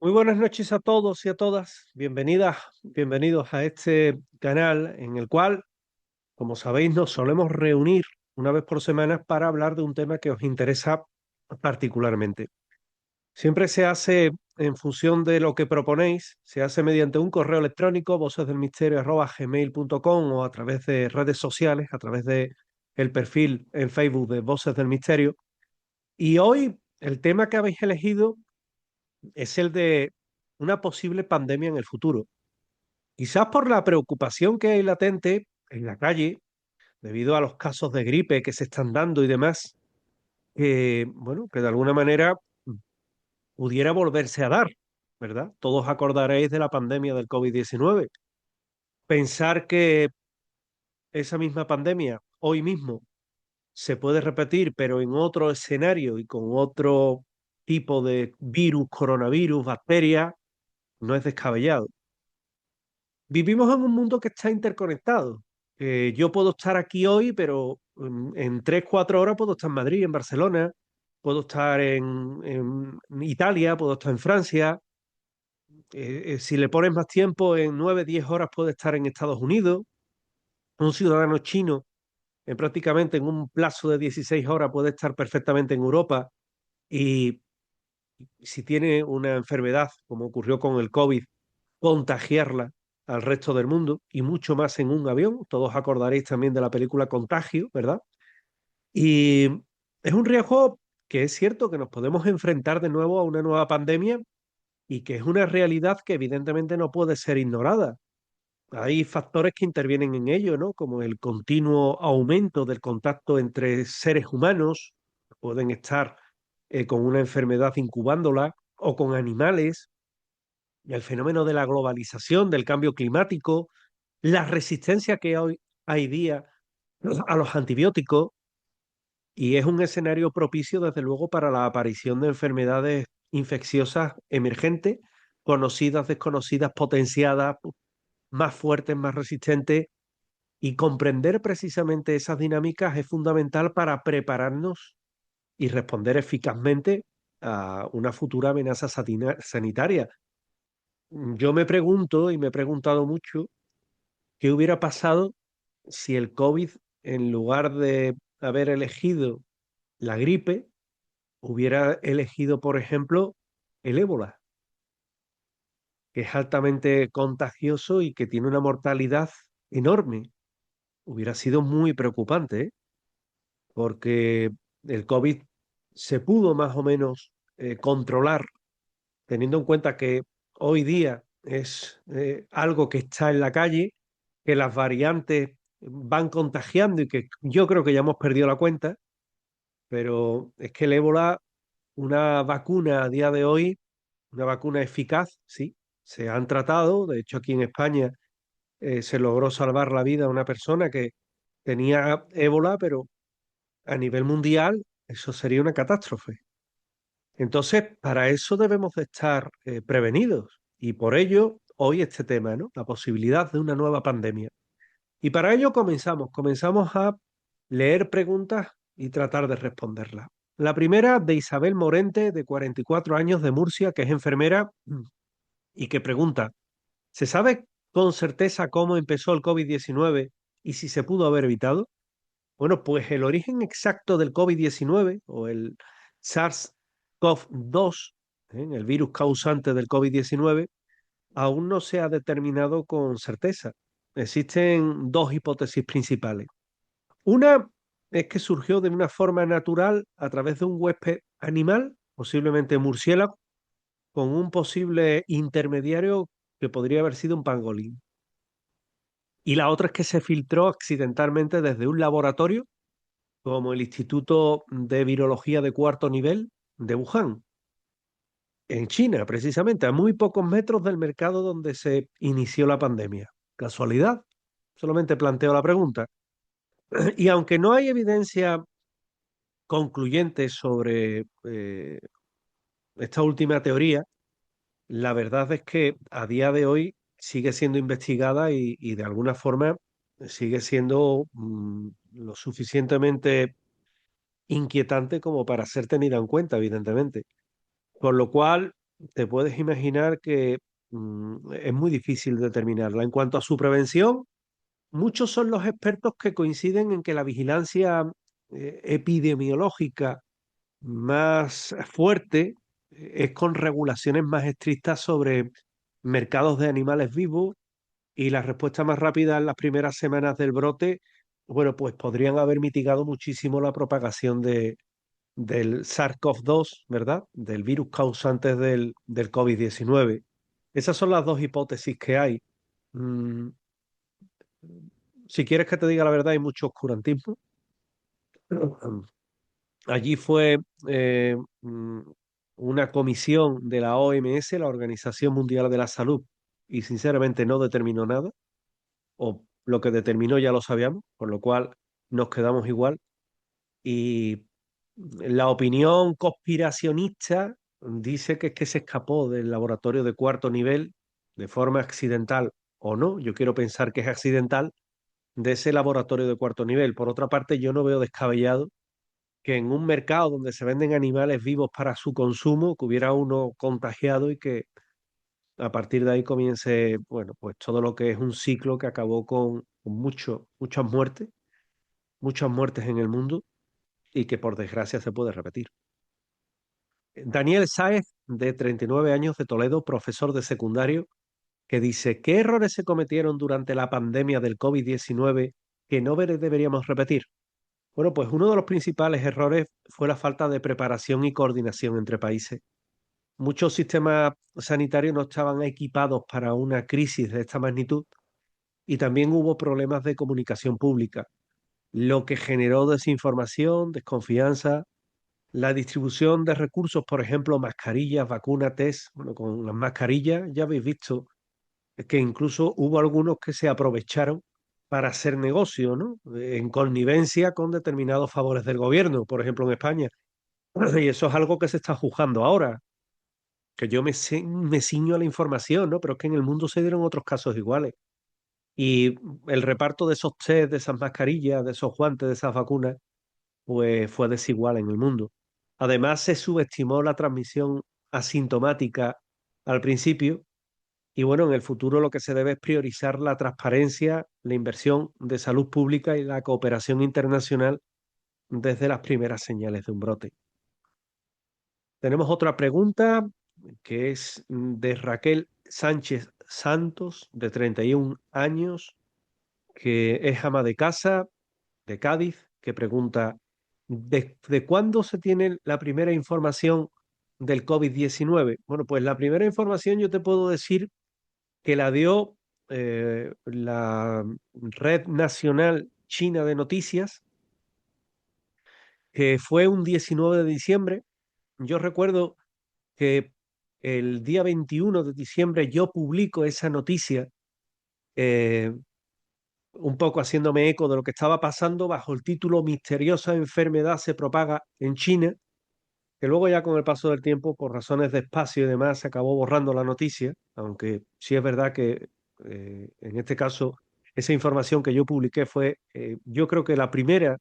Muy buenas noches a todos y a todas. Bienvenidas, bienvenidos a este canal en el cual, como sabéis, nos solemos reunir una vez por semana para hablar de un tema que os interesa particularmente. Siempre se hace en función de lo que proponéis, se hace mediante un correo electrónico, vocesdelmisterio@gmail.com o a través de redes sociales, a través de el perfil en Facebook de Voces del Misterio. Y hoy el tema que habéis elegido es el de una posible pandemia en el futuro. Quizás por la preocupación que hay latente en la calle, debido a los casos de gripe que se están dando y demás, que, bueno, que de alguna manera pudiera volverse a dar, ¿verdad? Todos acordaréis de la pandemia del COVID-19. Pensar que esa misma pandemia hoy mismo se puede repetir, pero en otro escenario y con otro tipo de virus, coronavirus, bacteria, no es descabellado. Vivimos en un mundo que está interconectado. Yo puedo estar aquí hoy, pero en 3, 4 horas puedo estar en Madrid, en Barcelona, puedo estar en Italia, puedo estar en Francia. Si le pones más tiempo, en 9, 10 horas puede estar en Estados Unidos. Un ciudadano chino, prácticamente en un plazo de 16 horas, puede estar perfectamente en Europa. Y si tiene una enfermedad, como ocurrió con el COVID, contagiarla al resto del mundo y mucho más en un avión. Todos acordaréis también de la película Contagio, ¿verdad? Y es un riesgo que es cierto que nos podemos enfrentar de nuevo a una nueva pandemia y que es una realidad que evidentemente no puede ser ignorada. Hay factores que intervienen en ello, ¿no? Como el continuo aumento del contacto entre seres humanos, pueden estar con una enfermedad incubándola, o con animales, el fenómeno de la globalización, del cambio climático, la resistencia que hoy hay día a los antibióticos, y es un escenario propicio, desde luego, para la aparición de enfermedades infecciosas emergentes, conocidas, desconocidas, potenciadas, más fuertes, más resistentes, y comprender precisamente esas dinámicas es fundamental para prepararnos y responder eficazmente a una futura amenaza sanitaria. Yo me pregunto, y me he preguntado mucho, ¿qué hubiera pasado si el COVID, en lugar de haber elegido la gripe, hubiera elegido, por ejemplo, el ébola, que es altamente contagioso y que tiene una mortalidad enorme? Hubiera sido muy preocupante, ¿eh? Porque el COVID se pudo más o menos controlar, teniendo en cuenta que hoy día es algo que está en la calle, que las variantes van contagiando y que yo creo que ya hemos perdido la cuenta, pero es que el ébola, una vacuna a día de hoy, una vacuna eficaz, sí, se han tratado. De hecho, aquí en España se logró salvar la vida a una persona que tenía ébola, pero a nivel mundial eso sería una catástrofe. Entonces, para eso debemos de estar prevenidos, y por ello hoy este tema, ¿no? La posibilidad de una nueva pandemia. Y para ello comenzamos a leer preguntas y tratar de responderlas. La primera, de Isabel Morente, de 44 años, de Murcia, que es enfermera y que pregunta: ¿se sabe con certeza cómo empezó el COVID-19 y si se pudo haber evitado? Bueno, pues el origen exacto del COVID-19, o el SARS-CoV-2, el virus causante del COVID-19, aún no se ha determinado con certeza. Existen dos hipótesis principales. Una es que surgió de una forma natural a través de un huésped animal, posiblemente murciélago, con un posible intermediario que podría haber sido un pangolín. Y la otra es que se filtró accidentalmente desde un laboratorio, como el Instituto de Virología de Cuarto Nivel de Wuhan, en China, precisamente, a muy pocos metros del mercado donde se inició la pandemia. ¿Casualidad? Solamente planteo la pregunta. Y aunque no hay evidencia concluyente sobre esta última teoría, la verdad es que a día de hoy sigue siendo investigada y de alguna forma sigue siendo lo suficientemente inquietante como para ser tenida en cuenta, evidentemente. Con lo cual, te puedes imaginar que es muy difícil determinarla. En cuanto a su prevención, muchos son los expertos que coinciden en que la vigilancia epidemiológica más fuerte es con regulaciones más estrictas sobre mercados de animales vivos, y la respuesta más rápida en las primeras semanas del brote, bueno, pues podrían haber mitigado muchísimo la propagación del SARS-CoV-2, ¿verdad? Del virus causante del COVID-19. Esas son las dos hipótesis que hay. Mm, si quieres que te diga la verdad, hay mucho oscurantismo. Allí fue una comisión de la OMS, la Organización Mundial de la Salud, y sinceramente no determinó nada, o lo que determinó ya lo sabíamos, con lo cual nos quedamos igual. Y la opinión conspiracionista dice que es que se escapó del laboratorio de cuarto nivel de forma accidental o no. Yo quiero pensar que es accidental de ese laboratorio de cuarto nivel. Por otra parte, yo no veo descabellado que en un mercado donde se venden animales vivos para su consumo, que hubiera uno contagiado y que a partir de ahí comience, bueno, pues todo lo que es un ciclo que acabó con muchas muertes en el mundo y que por desgracia se puede repetir. Daniel Sáez, de 39 años, de Toledo, profesor de secundario, que dice: ¿qué errores se cometieron durante la pandemia del COVID-19 que no deberíamos repetir? Bueno, pues uno de los principales errores fue la falta de preparación y coordinación entre países. Muchos sistemas sanitarios no estaban equipados para una crisis de esta magnitud, y también hubo problemas de comunicación pública, lo que generó desinformación, desconfianza. La distribución de recursos, por ejemplo, mascarillas, vacunas, test. Bueno, con las mascarillas ya habéis visto que incluso hubo algunos que se aprovecharon para hacer negocio, ¿no? En connivencia con determinados favores del gobierno, por ejemplo, en España. Y eso es algo que se está juzgando ahora, que yo me ciño a la información, ¿no? Pero es que en el mundo se dieron otros casos iguales. Y el reparto de esos test, de esas mascarillas, de esos guantes, de esas vacunas, pues fue desigual en el mundo. Además, se subestimó la transmisión asintomática al principio, y bueno, en el futuro lo que se debe es priorizar la transparencia, la inversión de salud pública y la cooperación internacional desde las primeras señales de un brote. Tenemos otra pregunta que es de Raquel Sánchez Santos, de 31 años, que es ama de casa de Cádiz, que pregunta: ¿desde cuándo se tiene la primera información del COVID-19? Bueno, pues la primera información yo te puedo decir que la dio la Red Nacional China de Noticias, que fue un 19 de diciembre. Yo recuerdo que el día 21 de diciembre yo publico esa noticia, eh, un poco haciéndome eco de lo que estaba pasando bajo el título "Misteriosa enfermedad se propaga en China", que luego ya con el paso del tiempo, por razones de espacio y demás, se acabó borrando la noticia, aunque sí es verdad que en este caso esa información que yo publiqué fue, yo creo que la primera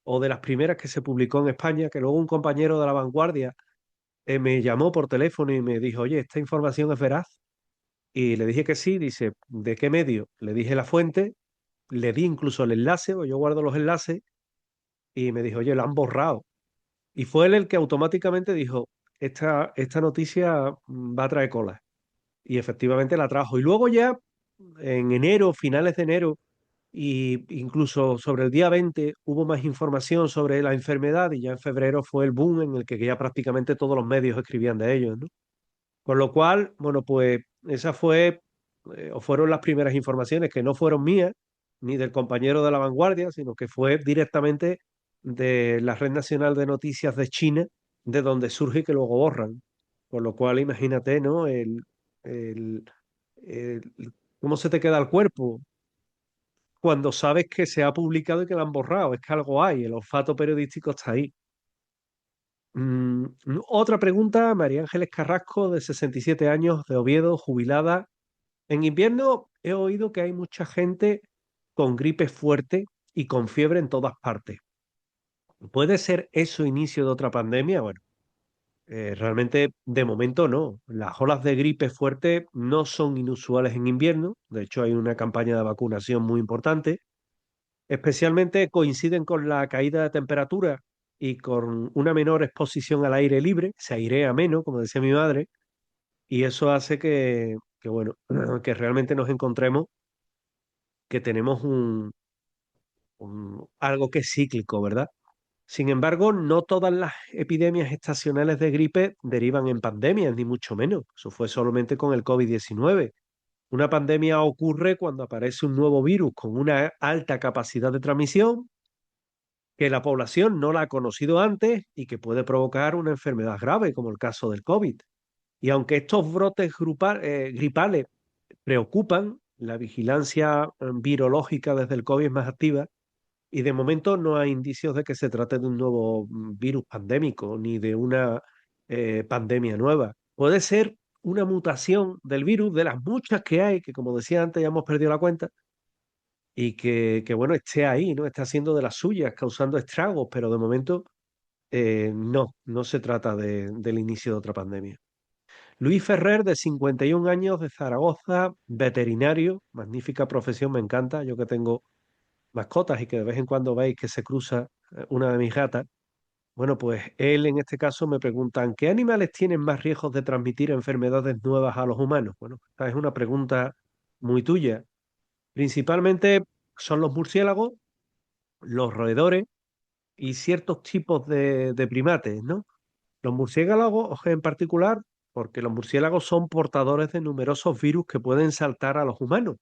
o de las primeras que se publicó en España, que luego un compañero de La Vanguardia me llamó por teléfono y me dijo: oye, ¿esta información es veraz? Y le dije que sí. Dice: ¿de qué medio? Le dije la fuente, le di incluso el enlace, o yo guardo los enlaces, y me dijo: oye, lo han borrado. Y fue él el que automáticamente dijo: esta noticia va a traer cola. Y efectivamente la trajo. Y luego ya en enero, finales de enero, y incluso sobre el día 20 hubo más información sobre la enfermedad, y ya en febrero fue el boom en el que ya prácticamente todos los medios escribían de ellos, ¿no? Con lo cual, bueno, pues esa fue, o fueron las primeras informaciones, que no fueron mías ni del compañero de La Vanguardia, sino que fue directamente de la Red Nacional de Noticias de China, de donde surge y que luego borran. Con lo cual, imagínate, ¿no? El, el- cómo se te queda el cuerpo cuando sabes que se ha publicado y que lo han borrado. Es que algo hay, el olfato periodístico está ahí. Mm, Otra pregunta, María Ángeles Carrasco, de 67 años, de Oviedo, jubilada. En invierno he oído que hay mucha gente con gripe fuerte y con fiebre en todas partes. ¿Puede ser eso inicio de otra pandemia? Bueno, Realmente, de momento no. Las olas de gripe fuerte no son inusuales en invierno. De hecho, hay una campaña de vacunación muy importante. Especialmente coinciden con la caída de temperatura y con una menor exposición al aire libre. Se airea menos, como decía mi madre, y eso hace bueno, que realmente nos encontremos que tenemos algo que es cíclico, ¿verdad? Sin embargo, no todas las epidemias estacionales de gripe derivan en pandemias, ni mucho menos. Eso fue solamente con el COVID-19. Una pandemia ocurre cuando aparece un nuevo virus con una alta capacidad de transmisión, que la población no la ha conocido antes y que puede provocar una enfermedad grave, como el caso del COVID. Y aunque estos brotes gripales preocupan, la vigilancia virológica desde el COVID es más activa. Y de momento no hay indicios de que se trate de un nuevo virus pandémico ni de una pandemia nueva. Puede ser una mutación del virus, de las muchas que hay, que como decía antes ya hemos perdido la cuenta, y bueno, esté ahí, ¿no? Está haciendo de las suyas, causando estragos, pero de momento no se trata del inicio de otra pandemia. Luis Ferrer, de 51 años, de Zaragoza, veterinario, magnífica profesión, me encanta, yo que tengo mascotas y que de vez en cuando veis que se cruza una de mis gatas, bueno, pues él en este caso me preguntan, ¿qué animales tienen más riesgos de transmitir enfermedades nuevas a los humanos? Bueno, esta es una pregunta muy tuya. Principalmente son los murciélagos, los roedores y ciertos tipos de primates, ¿no? Los murciélagos en particular, porque los murciélagos son portadores de numerosos virus que pueden saltar a los humanos,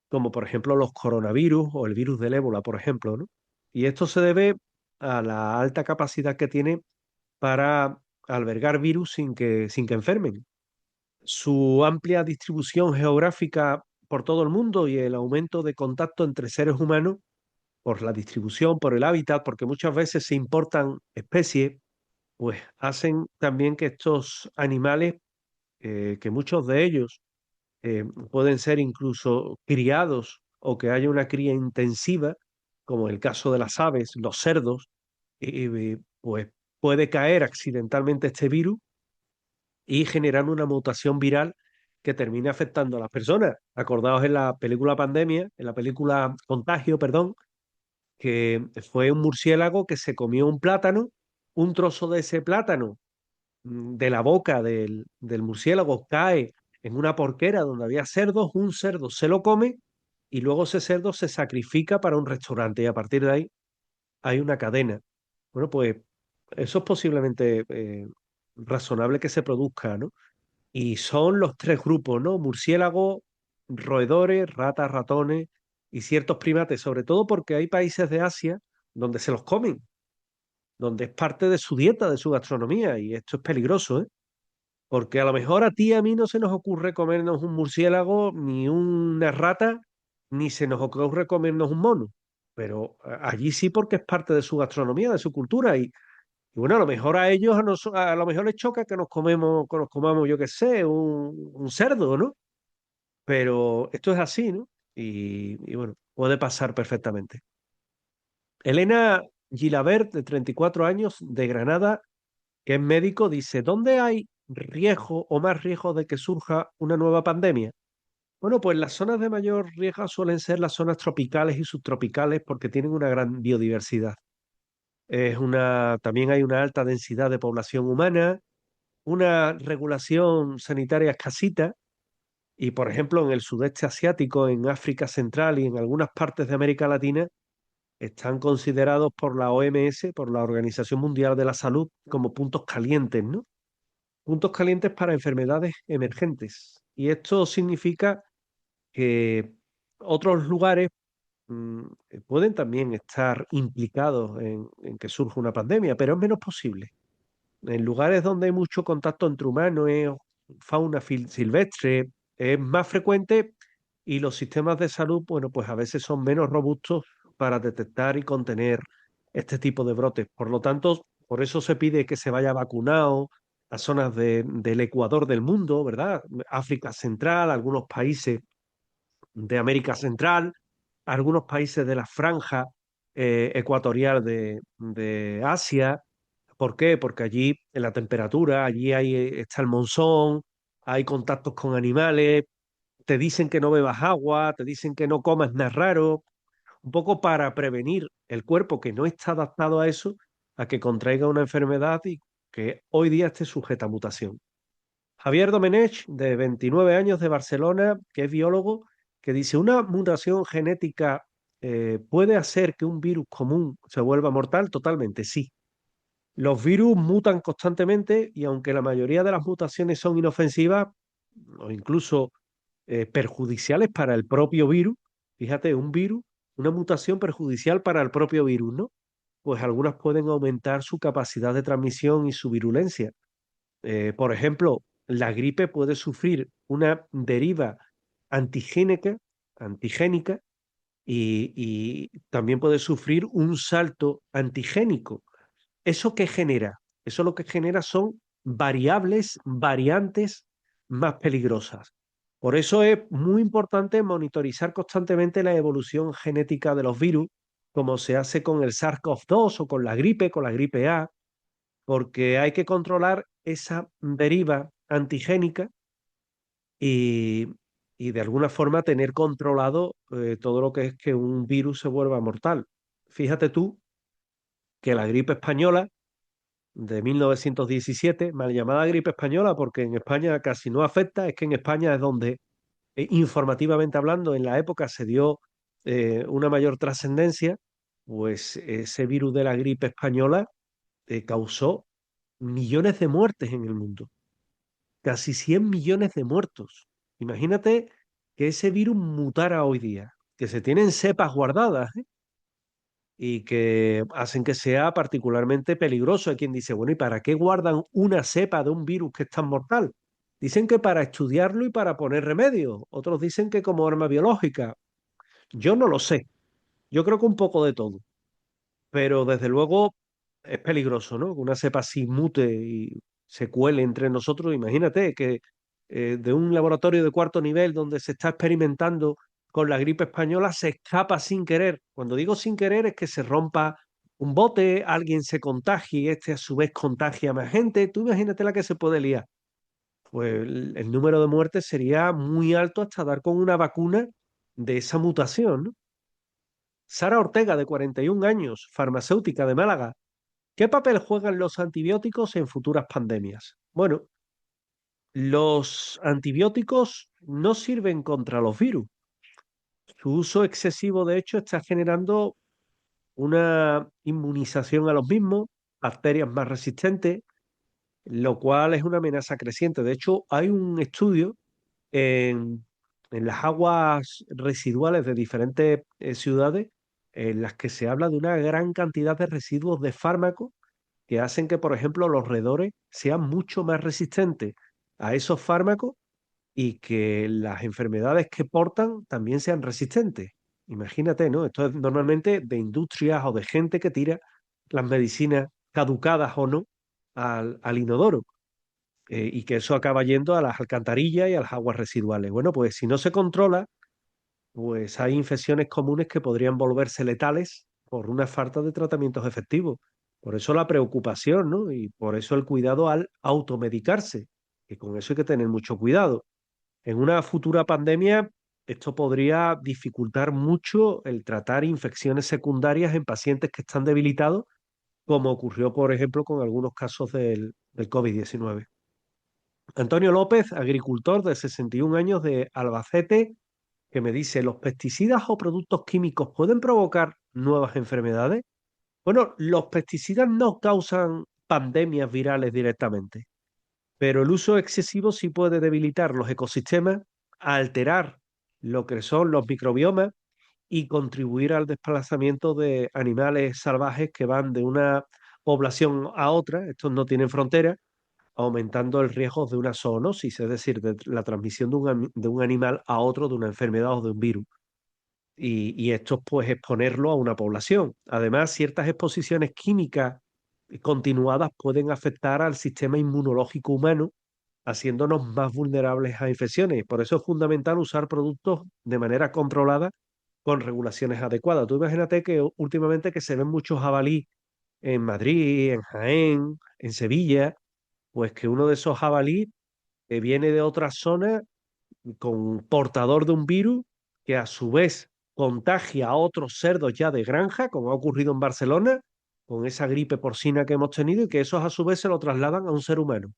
como por ejemplo los coronavirus o el virus del ébola, por ejemplo, ¿no? Y esto se debe a la alta capacidad que tiene para albergar virus sin que enfermen. Su amplia distribución geográfica por todo el mundo y el aumento de contacto entre seres humanos por la distribución, por el hábitat, porque muchas veces se importan especies, pues hacen también que estos animales, que muchos de ellos pueden ser incluso criados o que haya una cría intensiva, como el caso de las aves, los cerdos, pues puede caer accidentalmente este virus y generar una mutación viral que termine afectando a las personas. Acordaos en la película Pandemia, en la película Contagio, perdón, que fue un murciélago que se comió un plátano, un trozo de ese plátano de la boca del murciélago cae en una porquera donde había cerdos, un cerdo se lo come y luego ese cerdo se sacrifica para un restaurante y a partir de ahí hay una cadena. Bueno, pues eso es posiblemente razonable que se produzca, ¿no? Y son los tres grupos, ¿no? Murciélagos, roedores, ratas, ratones y ciertos primates, sobre todo porque hay países de Asia donde se los comen, donde es parte de su dieta, de su gastronomía, y esto es peligroso, ¿eh? Porque a lo mejor a ti y a mí no se nos ocurre comernos un murciélago, ni una rata, ni se nos ocurre comernos un mono. Pero allí sí porque es parte de su gastronomía, de su cultura. Y bueno, a lo mejor a ellos, a lo mejor les choca que nos comamos, yo qué sé, un cerdo, ¿no? Pero esto es así, ¿no? Y bueno, puede pasar perfectamente. Elena Gilabert, de 34 años, de Granada, que es médico, dice, ¿dónde hay riesgo o más riesgo de que surja una nueva pandemia? Bueno, pues las zonas de mayor riesgo suelen ser las zonas tropicales y subtropicales porque tienen una gran biodiversidad. También hay una alta densidad de población humana, una regulación sanitaria escasita y, por ejemplo, en el sudeste asiático, en África Central y en algunas partes de América Latina, están considerados por la OMS, por la Organización Mundial de la Salud, como puntos calientes, ¿no? Puntos calientes para enfermedades emergentes. Y esto significa que otros lugares pueden también estar implicados en que surja una pandemia, pero es menos posible. En lugares donde hay mucho contacto entre humanos, fauna silvestre, es más frecuente y los sistemas de salud, bueno, pues a veces son menos robustos para detectar y contener este tipo de brotes. Por lo tanto, por eso se pide que se vaya vacunado a zonas del Ecuador del mundo, ¿verdad? África Central, algunos países de América Central, algunos países de la franja ecuatorial de Asia, ¿Por qué? Porque allí en la temperatura, allí hay, está el monzón, hay contactos con animales, te dicen que no bebas agua, te dicen que no comas nada raro, un poco para prevenir el cuerpo que no está adaptado a eso, a que contraiga una enfermedad y que hoy día esté sujeta a mutación. Javier Domenech, de 29 años, de Barcelona, que es biólogo, que dice, ¿una mutación genética puede hacer que un virus común se vuelva mortal? Totalmente, sí. Los virus mutan constantemente y aunque la mayoría de las mutaciones son inofensivas o incluso perjudiciales para el propio virus, fíjate, un virus, una mutación perjudicial para el propio virus, ¿no? Pues algunas pueden aumentar su capacidad de transmisión y su virulencia. Por ejemplo, la gripe puede sufrir una deriva antigénica, antigénica y también puede sufrir un salto antigénico. ¿Eso qué genera? Eso lo que genera son variables, variantes más peligrosas. Por eso es muy importante monitorizar constantemente la evolución genética de los virus, como se hace con el SARS-CoV-2 o con la gripe A, porque hay que controlar esa deriva antigénica y, y de alguna forma tener controlado todo lo que es que un virus se vuelva mortal. Fíjate tú que la gripe española de 1917, mal llamada gripe española porque en España casi no afecta, es que en España es donde informativamente hablando en la época se dio una mayor trascendencia, pues ese virus de la gripe española causó millones de muertes en el mundo, casi 100 millones de muertos. Imagínate que ese virus mutara hoy día, que se tienen cepas guardadas, ¿eh? Y que hacen que sea particularmente peligroso. Hay quien dice, bueno, ¿y para qué guardan una cepa de un virus que es tan mortal? Dicen que para estudiarlo y para poner remedio. Otros dicen que como arma biológica. Yo no lo sé. Yo creo que un poco de todo. Pero desde luego es peligroso, ¿no? Que una cepa así mute y se cuele entre nosotros. Imagínate que de un laboratorio de cuarto nivel donde se está experimentando con la gripe española se escapa sin querer. Cuando digo sin querer es que se rompa un bote, alguien se contagie y este a su vez contagia a más gente. Tú imagínate la que se puede liar. Pues el número de muertes sería muy alto hasta dar con una vacuna de esa mutación, ¿no? Sara Ortega, de 41 años, farmacéutica de Málaga. ¿Qué papel juegan los antibióticos en futuras pandemias? Bueno, los antibióticos no sirven contra los virus. Su uso excesivo, de hecho, está generando una inmunización a los mismos, bacterias más resistentes, lo cual es una amenaza creciente. De hecho, hay un estudio en, en las aguas residuales de diferentes ciudades en las que se habla de una gran cantidad de residuos de fármacos que hacen que, por ejemplo, los roedores sean mucho más resistentes a esos fármacos y que las enfermedades que portan también sean resistentes. Imagínate, ¿no? Esto es normalmente de industrias o de gente que tira las medicinas caducadas o no al inodoro y que eso acaba yendo a las alcantarillas y a las aguas residuales. Bueno, pues si no se controla, pues hay infecciones comunes que podrían volverse letales por una falta de tratamientos efectivos. Por eso la preocupación, ¿no? Y por eso el cuidado al automedicarse, que con eso hay que tener mucho cuidado. En una futura pandemia, esto podría dificultar mucho el tratar infecciones secundarias en pacientes que están debilitados, como ocurrió, por ejemplo, con algunos casos del COVID-19. Antonio López, agricultor de 61 años de Albacete, que me dice, ¿los pesticidas o productos químicos pueden provocar nuevas enfermedades? Bueno, los pesticidas no causan pandemias virales directamente, pero el uso excesivo sí puede debilitar los ecosistemas, alterar lo que son los microbiomas y contribuir al desplazamiento de animales salvajes que van de una población a otra, estos no tienen frontera, aumentando el riesgo de una zoonosis, es decir, de la transmisión de un animal a otro de una enfermedad o de un virus. Y esto pues exponerlo a una población. Además, ciertas exposiciones químicas continuadas pueden afectar al sistema inmunológico humano, haciéndonos más vulnerables a infecciones. Por eso es fundamental usar productos de manera controlada con regulaciones adecuadas. Tú imagínate que últimamente que se ven muchos jabalí en Madrid, en Jaén, en Sevilla, pues que uno de esos jabalíes viene de otra zona con portador de un virus que a su vez contagia a otros cerdos ya de granja, como ha ocurrido en Barcelona, con esa gripe porcina que hemos tenido, y que esos a su vez se lo trasladan a un ser humano.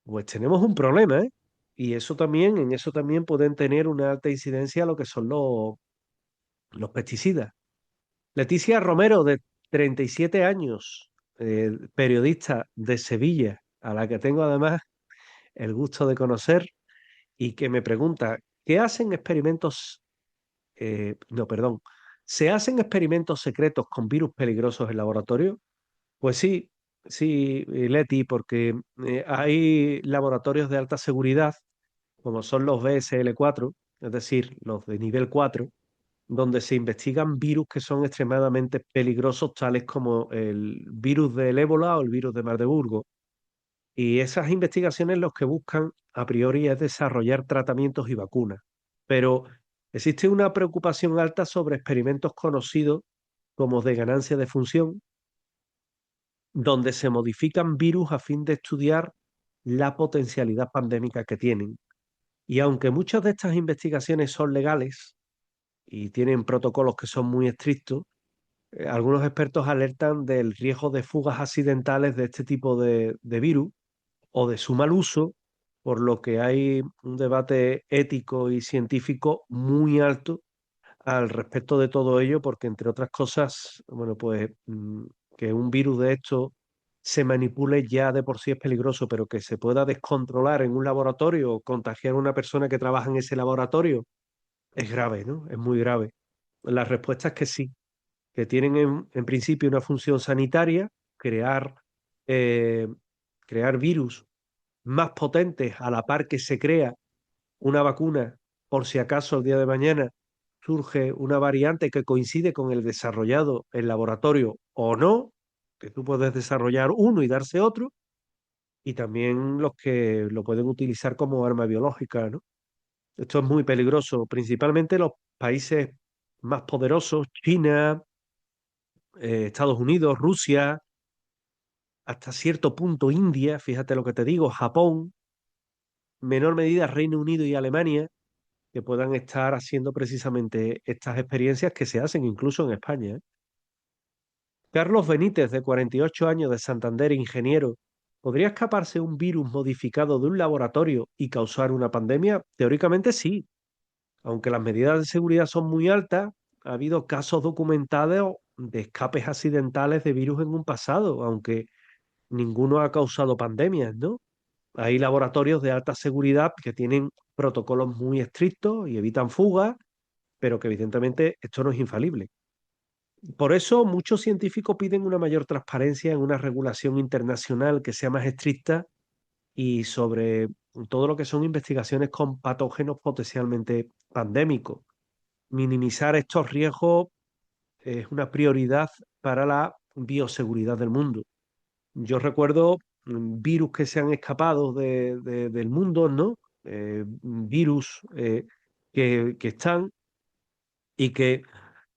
Pues tenemos un problema, ¿eh? Y eso también, en eso también pueden tener una alta incidencia lo que son los pesticidas. Leticia Romero, de 37 años, periodista de Sevilla, a la que tengo además el gusto de conocer y que me pregunta, ¿qué hacen experimentos? No, perdón. ¿Se hacen experimentos secretos con virus peligrosos en laboratorio? Pues sí, sí, Leti, porque hay laboratorios de alta seguridad, como son los BSL-4, es decir, los de nivel 4, donde se investigan virus que son extremadamente peligrosos, tales como el virus del ébola o el virus de Marburgo. Y esas investigaciones lo que buscan a priori es desarrollar tratamientos y vacunas. Pero existe una preocupación alta sobre experimentos conocidos como de ganancia de función, donde se modifican virus a fin de estudiar la potencialidad pandémica que tienen. Y aunque muchas de estas investigaciones son legales y tienen protocolos que son muy estrictos, algunos expertos alertan del riesgo de fugas accidentales de este tipo de virus o de su mal uso, por lo que hay un debate ético y científico muy alto al respecto de todo ello, porque entre otras cosas, bueno, pues que un virus de esto se manipule ya de por sí es peligroso, pero que se pueda descontrolar en un laboratorio o contagiar a una persona que trabaja en ese laboratorio es grave, ¿no? Es muy grave. La respuesta es que sí, que tienen en principio una función sanitaria, crear, eh, crear virus más potentes a la par que se crea una vacuna, por si acaso el día de mañana surge una variante que coincide con el desarrollado en laboratorio o no, que tú puedes desarrollar uno y darse otro, y también los que lo pueden utilizar como arma biológica, ¿no? Esto es muy peligroso, principalmente los países más poderosos, China, Estados Unidos, Rusia, hasta cierto punto India, fíjate lo que te digo, Japón, menor medida Reino Unido y Alemania, que puedan estar haciendo precisamente estas experiencias que se hacen incluso en España, ¿eh? Carlos Benítez, de 48 años, de Santander, ingeniero, ¿podría escaparse un virus modificado de un laboratorio y causar una pandemia? Teóricamente sí, aunque las medidas de seguridad son muy altas, ha habido casos documentados de escapes accidentales de virus en un pasado, aunque ninguno ha causado pandemias, ¿no? Hay laboratorios de alta seguridad que tienen protocolos muy estrictos y evitan fugas, pero que evidentemente esto no es infalible. Por eso muchos científicos piden una mayor transparencia en una regulación internacional que sea más estricta y sobre todo lo que son investigaciones con patógenos potencialmente pandémicos. Minimizar estos riesgos es una prioridad para la bioseguridad del mundo. Yo recuerdo virus que se han escapado del mundo, ¿no? Virus que están y que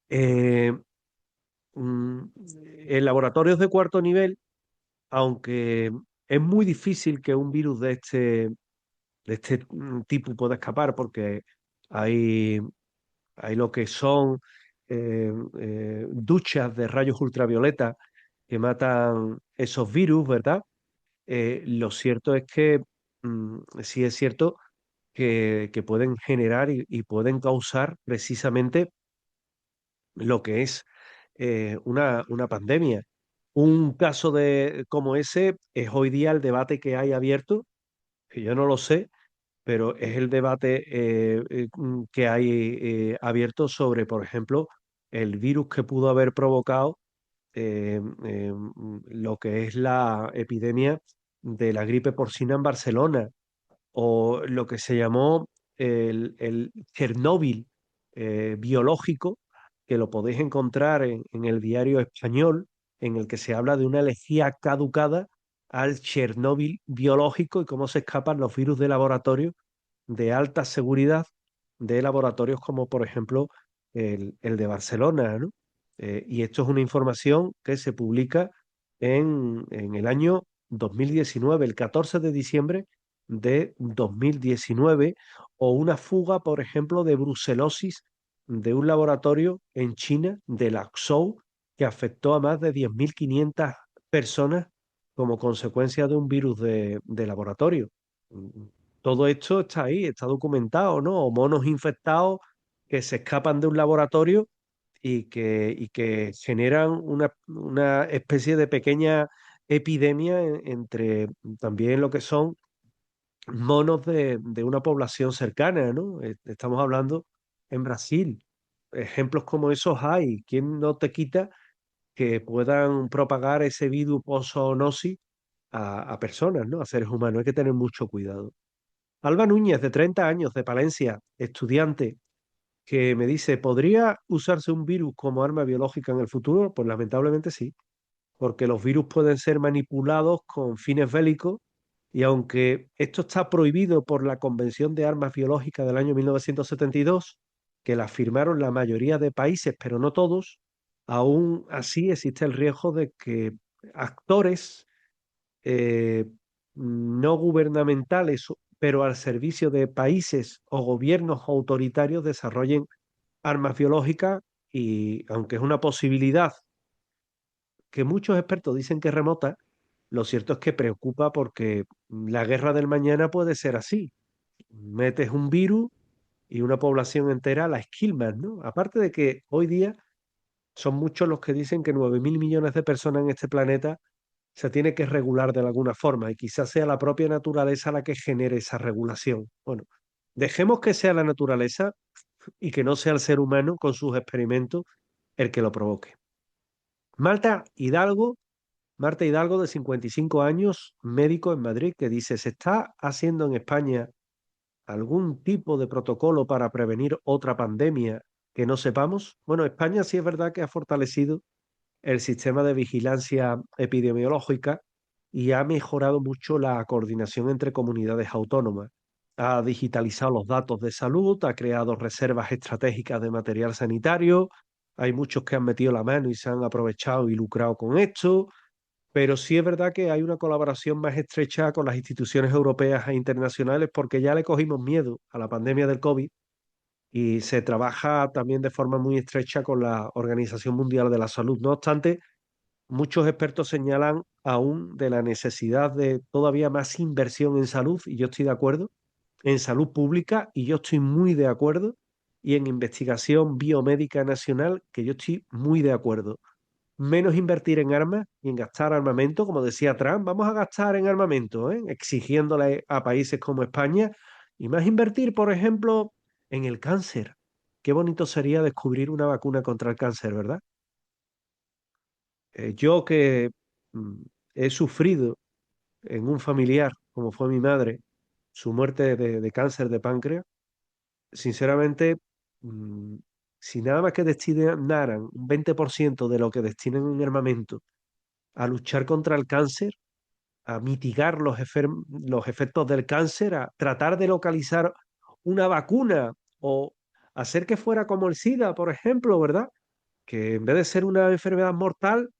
eh, mm, en laboratorios de cuarto nivel, aunque es muy difícil que un virus de este tipo pueda escapar, porque hay, hay lo que son duchas de rayos ultravioleta que matan esos virus, ¿verdad? Lo cierto es que sí es cierto que pueden generar y pueden causar precisamente lo que es una pandemia. Un caso como ese es hoy día el debate que hay abierto, que yo no lo sé, pero es el debate que hay abierto sobre, por ejemplo, el virus que pudo haber provocado lo que es la epidemia de la gripe porcina en Barcelona, o lo que se llamó el Chernóbil biológico, que lo podéis encontrar en el diario español, en el que se habla de una lejía caducada al Chernóbil biológico y cómo se escapan los virus de laboratorio de alta seguridad de laboratorios como por ejemplo el de Barcelona, ¿no? Y esto es una información que se publica en el año 2019, el 14 de diciembre de 2019, o una fuga, por ejemplo, de brucelosis de un laboratorio en China, de Laxou, que afectó a más de 10.500 personas como consecuencia de un virus de laboratorio. Mm, Todo esto está ahí, está documentado, ¿no? O monos infectados que se escapan de un laboratorio y que generan una especie de pequeña epidemia entre también lo que son monos de una población cercana, ¿no? Estamos hablando en Brasil. Ejemplos como esos hay. ¿Quién no te quita que puedan propagar ese virus por zoonosis a personas, ¿no? A seres humanos? Hay que tener mucho cuidado. Alba Núñez, de 30 años, de Palencia, estudiante, que me dice, ¿podría usarse un virus como arma biológica en el futuro? Pues lamentablemente sí, porque los virus pueden ser manipulados con fines bélicos y aunque esto está prohibido por la Convención de Armas Biológicas del año 1972, que la firmaron la mayoría de países, pero no todos, aún así existe el riesgo de que actores eh, no gubernamentales, pero al servicio de países o gobiernos autoritarios desarrollen armas biológicas y aunque es una posibilidad que muchos expertos dicen que es remota, lo cierto es que preocupa porque la guerra del mañana puede ser así. Metes un virus y una población entera la esquilmas, ¿no? Aparte de que hoy día son muchos los que dicen que 9.000 millones de personas en este planeta se tiene que regular de alguna forma y quizás sea la propia naturaleza la que genere esa regulación. Bueno, dejemos que sea la naturaleza y que no sea el ser humano con sus experimentos el que lo provoque. Marta Hidalgo, Marta Hidalgo, de 55 años, médico en Madrid, que dice, ¿se está haciendo en España algún tipo de protocolo para prevenir otra pandemia que no sepamos? Bueno, España sí es verdad que ha fortalecido el sistema de vigilancia epidemiológica y ha mejorado mucho la coordinación entre comunidades autónomas. Ha digitalizado los datos de salud, ha creado reservas estratégicas de material sanitario. Hay muchos que han metido la mano y se han aprovechado y lucrado con esto, pero sí es verdad que hay una colaboración más estrecha con las instituciones europeas e internacionales porque ya le cogimos miedo a la pandemia del COVID y se trabaja también de forma muy estrecha con la Organización Mundial de la Salud. No obstante, muchos expertos señalan aún de la necesidad de todavía más inversión en salud, y yo estoy de acuerdo, en salud pública, y yo estoy muy de acuerdo, y en investigación biomédica nacional, que yo estoy muy de acuerdo. Menos invertir en armas y en gastar armamento, como decía Trump, vamos a gastar en armamento, ¿eh? Exigiéndole a países como España, y más invertir, por ejemplo, en el cáncer. Qué bonito sería descubrir una vacuna contra el cáncer, ¿verdad? Yo que mm, he sufrido en un familiar, como fue mi madre, su muerte de cáncer de páncreas, sinceramente, mm, si nada más que destinaran un 20% de lo que destinan en armamento a luchar contra el cáncer, a mitigar los efectos del cáncer, a tratar de localizar una vacuna o hacer que fuera como el SIDA, por ejemplo, ¿verdad? Que en vez de ser una enfermedad mortal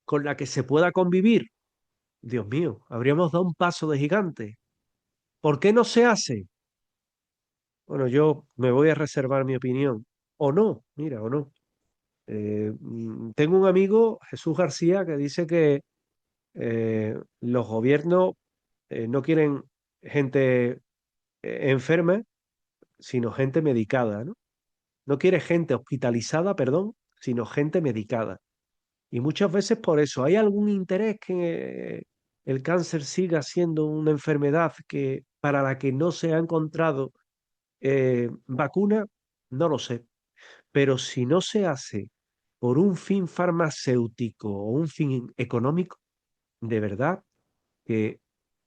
con la que se pueda convivir, Dios mío, habríamos dado un paso de gigante. ¿Por qué no se hace? Bueno, yo me voy a reservar mi opinión. O no, mira, o no. Tengo un amigo, Jesús García, que dice que los gobiernos no quieren gente enferma, sino gente medicada, ¿no? No quiere gente hospitalizada, perdón, sino gente medicada. Y muchas veces por eso, ¿hay algún interés que el cáncer siga siendo una enfermedad que, para la que no se ha encontrado vacuna? No lo sé. Pero si no se hace por un fin farmacéutico o un fin económico, de verdad que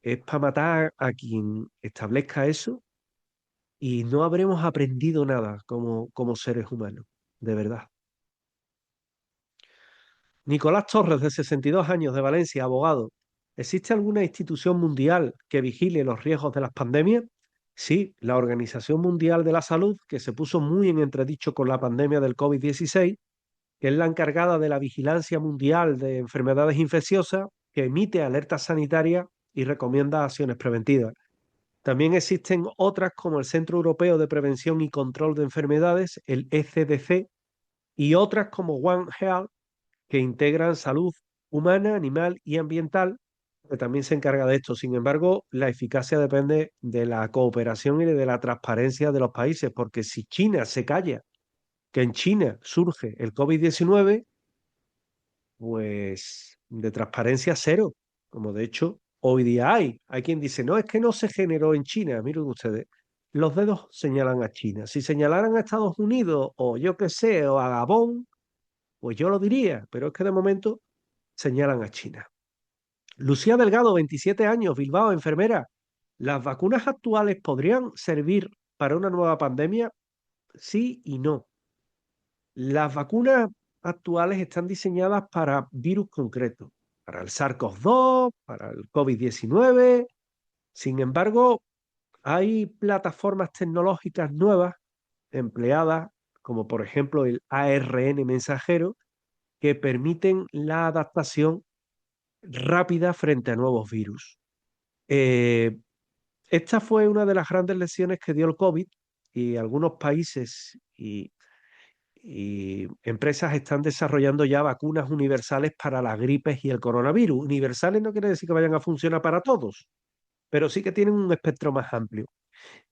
es para matar a quien establezca eso y no habremos aprendido nada como seres humanos, de verdad. Nicolás Torres, de 62 años, de Valencia, abogado. ¿Existe alguna institución mundial que vigile los riesgos de las pandemias? Sí, la Organización Mundial de la Salud, que se puso muy en entredicho con la pandemia del COVID-16, que es la encargada de la vigilancia mundial de enfermedades infecciosas, que emite alertas sanitarias y recomienda acciones preventivas. También existen otras como el Centro Europeo de Prevención y Control de Enfermedades, el ECDC, y otras como One Health, que integran salud humana, animal y ambiental, que también se encarga de esto. Sin embargo, la eficacia depende de la cooperación y de la transparencia de los países, porque si China se calla que en China surge el COVID-19, pues de transparencia cero, como de hecho hoy día hay. Hay quien dice, no, es que no se generó en China. Miren ustedes, los dedos señalan a China. Si señalaran a Estados Unidos o yo qué sé, o a Gabón, pues yo lo diría, pero es que de momento señalan a China. Lucía Delgado, 27 años, Bilbao, enfermera. ¿Las vacunas actuales podrían servir para una nueva pandemia? Sí y no. Las vacunas actuales están diseñadas para virus concretos, para el SARS-CoV-2, para el COVID-19. Sin embargo, hay plataformas tecnológicas nuevas empleadas, como por ejemplo el ARN mensajero, que permiten la adaptación rápida frente a nuevos virus. Eh, Esta fue una de las grandes lecciones que dio el COVID, y algunos países y empresas están desarrollando ya vacunas universales para las gripes y el coronavirus. Universales no quiere decir que vayan a funcionar para todos, pero sí que tienen un espectro más amplio.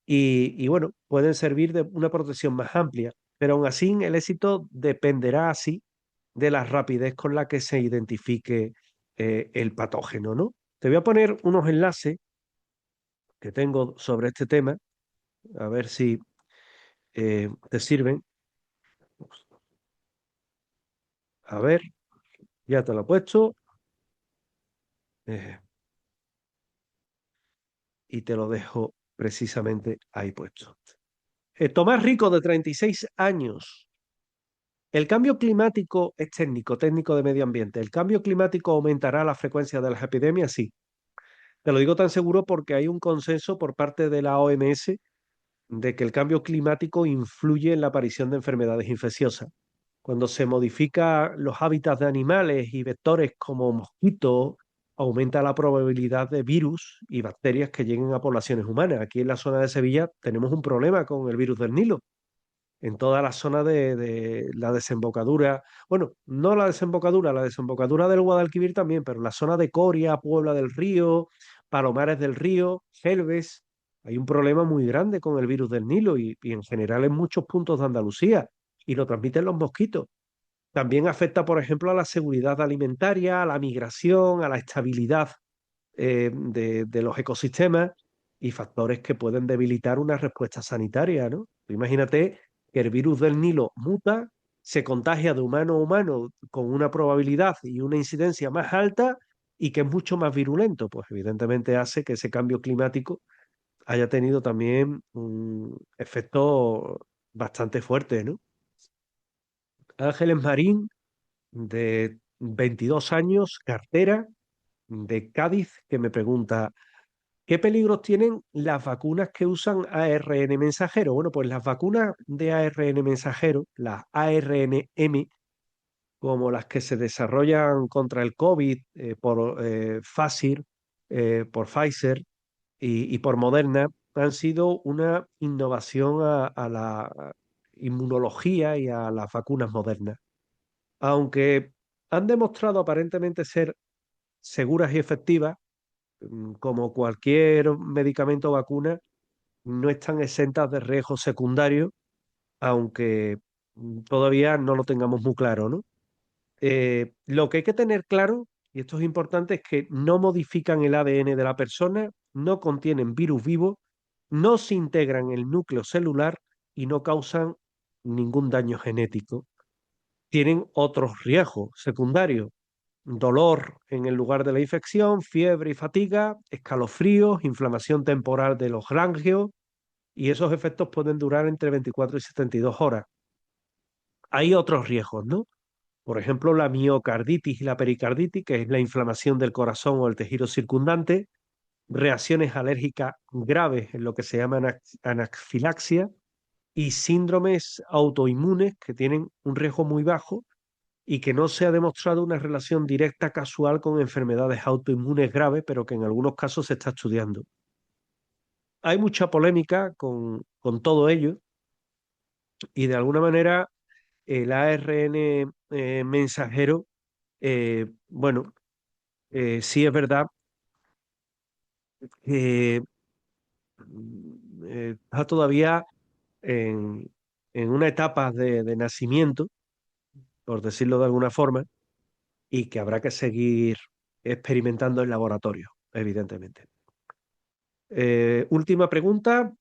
Y bueno, pueden servir de una protección más amplia, pero aún así el éxito dependerá así de la rapidez con la que se identifique el patógeno, ¿no? Te voy a poner unos enlaces que tengo sobre este tema, a ver si te sirven. A ver, ya te lo he puesto eh, y te lo dejo precisamente ahí puesto. Tomás Rico, de 36 años. El cambio climático es técnico de medio ambiente. ¿El cambio climático aumentará la frecuencia de las epidemias? Sí. Te lo digo tan seguro porque hay un consenso por parte de la OMS de que el cambio climático influye en la aparición de enfermedades infecciosas. Cuando se modifican los hábitats de animales y vectores como mosquitos, aumenta la probabilidad de virus y bacterias que lleguen a poblaciones humanas. Aquí en la zona de Sevilla tenemos un problema con el virus del Nilo. En toda la zona de la desembocadura, bueno, no la desembocadura del Guadalquivir también, pero la zona de Coria, Puebla del Río, Palomares del Río, Gelbes, hay un problema muy grande con el virus del Nilo y en general en muchos puntos de Andalucía, y lo transmiten los mosquitos. También afecta, por ejemplo, a la seguridad alimentaria, a la migración, a la estabilidad de los ecosistemas y factores que pueden debilitar una respuesta sanitaria, ¿no? Imagínate que el virus del Nilo muta, se contagia de humano a humano con una probabilidad y una incidencia más alta y que es mucho más virulento. Pues evidentemente hace que ese cambio climático haya tenido también un efecto bastante fuerte, ¿no? Ángeles Marín, de 22 años, cartera de Cádiz, que me pregunta, ¿qué peligros tienen las vacunas que usan ARN mensajero? Bueno, pues las vacunas de ARN mensajero, las ARNM, como las que se desarrollan contra el COVID por Pfizer, por Pfizer y por Moderna, han sido una innovación a la inmunología y a las vacunas modernas. Aunque han demostrado aparentemente ser seguras y efectivas, como cualquier medicamento o vacuna, no están exentas de riesgos secundarios, aunque todavía no lo tengamos muy claro, ¿no? Lo que hay que tener claro, y esto es importante, es que no modifican el ADN de la persona, no contienen virus vivos, no se integran en el núcleo celular y no causan ningún daño genético. Tienen otros riesgos secundarios: dolor en el lugar de la infección, fiebre y fatiga, escalofríos, inflamación temporal de los ganglios, y esos efectos pueden durar entre 24 y 72 horas. Hay otros riesgos, ¿no? Por ejemplo, la miocarditis y la pericarditis, que es la inflamación del corazón o el tejido circundante, reacciones alérgicas graves en lo que se llama anafilaxia y síndromes autoinmunes que tienen un riesgo muy bajo, y que no se ha demostrado una relación directa casual con enfermedades autoinmunes graves, pero que en algunos casos se está estudiando. Hay mucha polémica con todo ello y de alguna manera el ARN mensajero, bueno, sí es verdad que está todavía en, en una etapa de nacimiento, por decirlo de alguna forma, y que habrá que seguir experimentando en laboratorio, evidentemente. Última pregunta,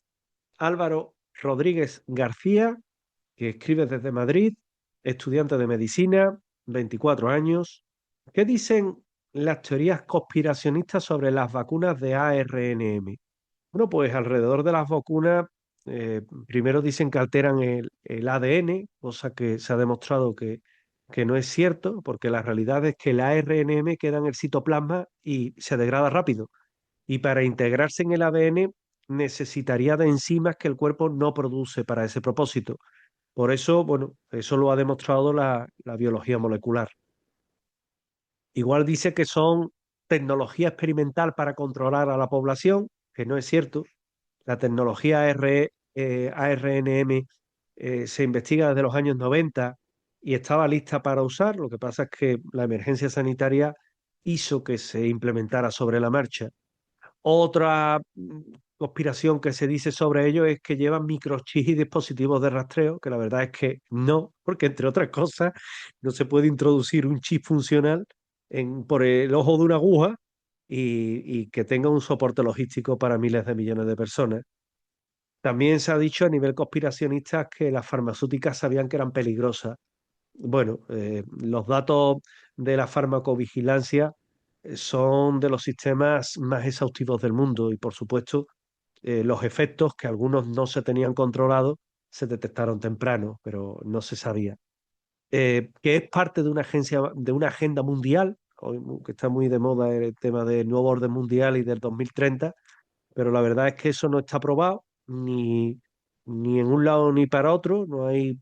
Álvaro Rodríguez García, que escribe desde Madrid, estudiante de medicina, 24 años. ¿Qué dicen las teorías conspiracionistas sobre las vacunas de ARNM? Bueno, pues alrededor de las vacunas, primero dicen que alteran el ADN, cosa que se ha demostrado que no es cierto, porque la realidad es que el ARNM queda en el citoplasma y se degrada rápido. Y para integrarse en el ADN necesitaría de enzimas que el cuerpo no produce para ese propósito. Por eso, bueno, eso lo ha demostrado la biología molecular. Igual dice que son tecnología experimental para controlar a la población, que no es cierto. La tecnología ARNM se investiga desde los años 90 y estaba lista para usar. Lo que pasa es que la emergencia sanitaria hizo que se implementara sobre la marcha. Otra conspiración que se dice sobre ello es que llevan microchips y dispositivos de rastreo, que la verdad es que no, porque entre otras cosas no se puede introducir un chip funcional por el ojo de una aguja y que tenga un soporte logístico para miles de millones de personas. También se ha dicho a nivel conspiracionista que las farmacéuticas sabían que eran peligrosas. Bueno, los datos de la farmacovigilancia son de los sistemas más exhaustivos del mundo y, por supuesto, los efectos que algunos no se tenían controlados se detectaron temprano, pero no se sabía. Que es parte de una agencia, de una agenda mundial, hoy que está muy de moda el tema del nuevo orden mundial y del 2030, pero la verdad es que eso no está aprobado ni en un lado ni para otro, no hay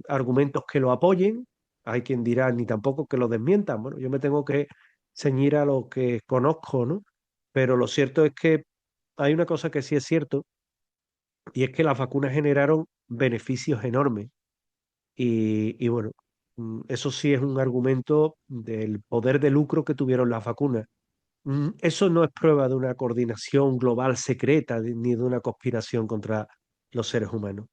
argumentos que lo apoyen, hay quien dirá ni tampoco que lo desmientan. Bueno, yo me tengo que ceñir a lo que conozco, ¿no? Pero lo cierto es que hay una cosa que sí es cierto, y es que las vacunas generaron beneficios enormes. Y bueno, eso sí es un argumento del poder de lucro que tuvieron las vacunas. Eso no es prueba de una coordinación global secreta ni de una conspiración contra los seres humanos.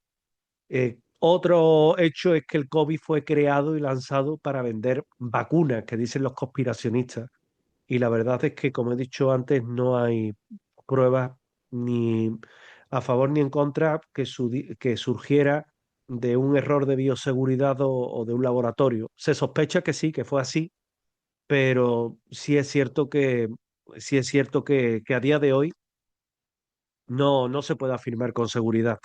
Otro hecho es que el COVID fue creado y lanzado para vender vacunas, que dicen los conspiracionistas. Y la verdad es que, como he dicho antes, no hay pruebas ni a favor ni en contra que surgiera de un error de bioseguridad o de un laboratorio. Se sospecha que sí, que fue así, pero sí es cierto que a día de hoy no se puede afirmar con seguridad.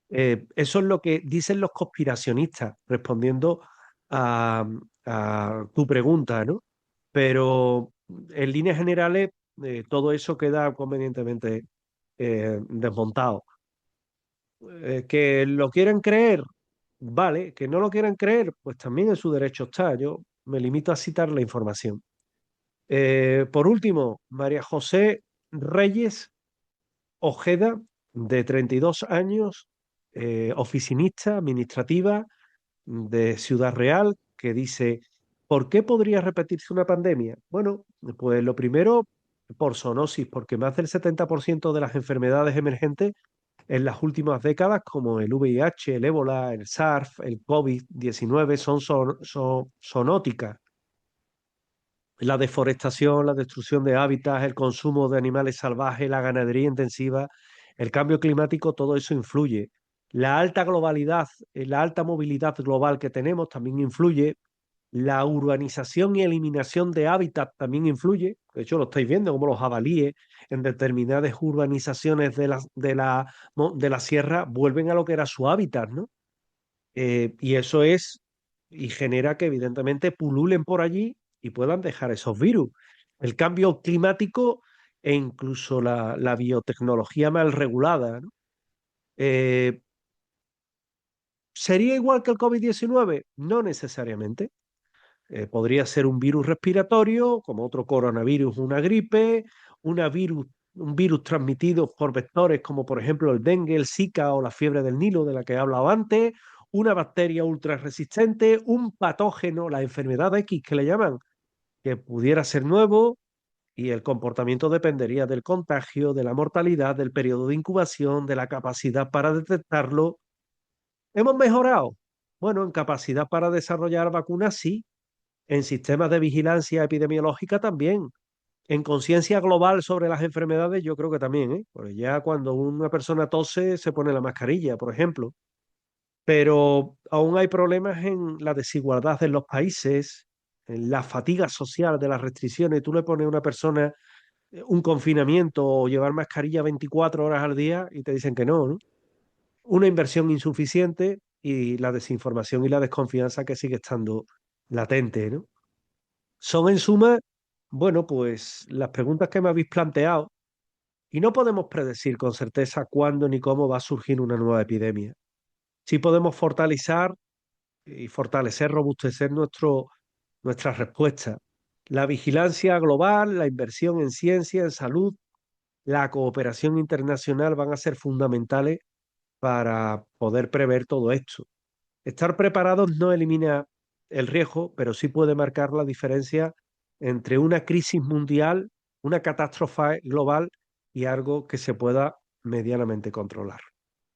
Eso es lo que dicen los conspiracionistas, respondiendo a, a tu pregunta, ¿no? Pero en líneas generales, todo eso queda convenientemente desmontado. Que lo quieran creer, vale, que no lo quieran creer, pues también en su derecho está. Yo me limito a citar la información. Por último, María José Reyes Ojeda, de 32 años, oficinista, administrativa de Ciudad Real, que dice, ¿por qué podría repetirse una pandemia? Bueno, pues lo primero, por zoonosis, porque más del 70% de las enfermedades emergentes en las últimas décadas, como el VIH, el ébola, el SARS, el COVID-19, son zoonóticas. La deforestación, la destrucción de hábitats, el consumo de animales salvajes, la ganadería intensiva, el cambio climático, todo eso influye. La alta globalidad, la alta movilidad global que tenemos también influye. La urbanización y eliminación de hábitats también influye. De hecho, lo estáis viendo, como los jabalíes en determinadas urbanizaciones de la sierra vuelven a lo que era su hábitat, ¿no? Y eso es, y genera que evidentemente pululen por allí y puedan dejar esos virus. El cambio climático e incluso la biotecnología mal regulada, ¿no? ¿Sería igual que el COVID-19? No necesariamente. Podría ser un virus respiratorio, como otro coronavirus, una gripe, un virus transmitido por vectores como por ejemplo el dengue, el Zika o la fiebre del Nilo de la que he hablado antes, una bacteria ultra resistente, un patógeno, la enfermedad X que le llaman, que pudiera ser nuevo y el comportamiento dependería del contagio, de la mortalidad, del periodo de incubación, de la capacidad para detectarlo. ¿Hemos mejorado? Bueno, en capacidad para desarrollar vacunas sí, en sistemas de vigilancia epidemiológica también, en conciencia global sobre las enfermedades yo creo que también, ¿eh? Porque ya cuando una persona tose se pone la mascarilla, por ejemplo, pero aún hay problemas en la desigualdad en los países, en la fatiga social de las restricciones. Tú le pones a una persona un confinamiento o llevar mascarilla 24 horas al día y te dicen que no, ¿no? Una inversión insuficiente y la desinformación y la desconfianza que sigue estando latente, ¿no? Son en suma, bueno, pues las preguntas que me habéis planteado y no podemos predecir con certeza cuándo ni cómo va a surgir una nueva epidemia. Sí podemos fortalecer, robustecer nuestra respuesta. La vigilancia global, la inversión en ciencia, en salud, la cooperación internacional van a ser fundamentales para poder prever todo esto. Estar preparados no elimina el riesgo, pero sí puede marcar la diferencia entre una crisis mundial, una catástrofe global y algo que se pueda medianamente controlar.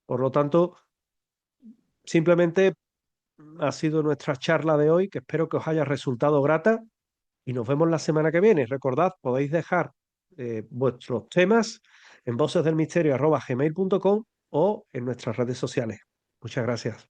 Por lo tanto, simplemente ha sido nuestra charla de hoy, que espero que os haya resultado grata y nos vemos la semana que viene. Recordad, podéis dejar vuestros temas en vocesdelmisterio@gmail.com o en nuestras redes sociales. Muchas gracias.